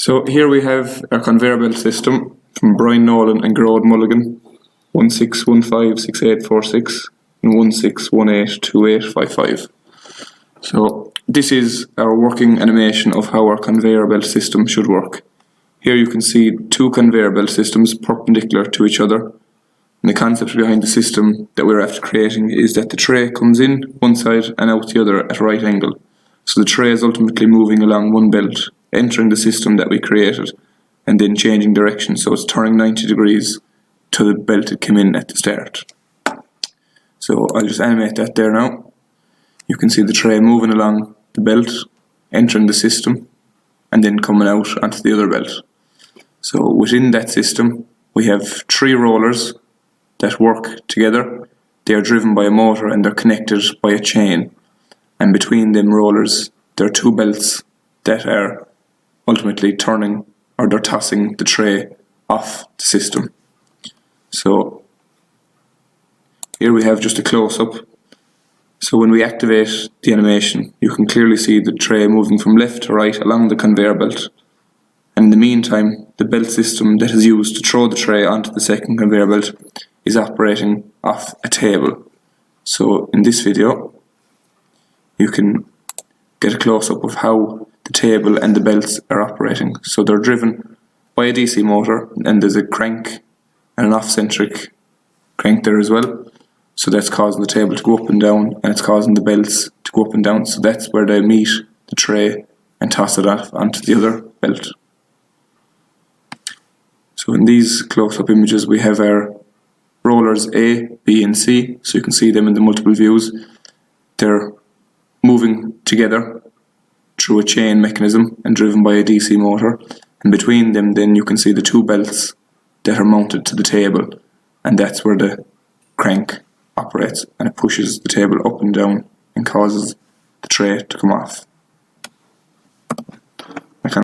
So here we have our conveyor belt system from Brian Nolan and Gerard Mulligan, 16156846 and 16182855. So this is our working animation of how our conveyor belt system should work. Here you can see two conveyor belt systems perpendicular to each other. And the concept behind the system that we're after creating is that the tray comes in one side and out the other at a right angle. So the tray is ultimately moving along one belt, entering the system that we created, and then changing direction, so it's turning 90 degrees to the belt it came in at the start. So I'll just animate that there now. You can see the tray moving along the belt, entering the system, and then coming out onto the other belt. So within that system, we have three rollers that work together. They are driven by a motor and they're connected by a chain. And between them rollers, there are two belts that are ultimately turning, or they're tossing the tray off the system. So here we have just a close-up. So when we activate the animation, you can clearly see the tray moving from left to right along the conveyor belt. And in the meantime, the belt system that is used to throw the tray onto the second conveyor belt is operating off a table. So in this video, you can get a close-up of how the table and the belts are operating. So they're driven by a DC motor, and there's a crank and an off-centric crank there as well. So that's causing the table to go up and down, and it's causing the belts to go up and down. So that's where they meet the tray and toss it off onto the other belt. So in these close-up images we have our rollers A, B and C. So you can see them in the multiple views. They're moving together through a chain mechanism and driven by a DC motor, and between them then you can see the two belts that are mounted to the table, and that's where the crank operates, and it pushes the table up and down and causes the tray to come off.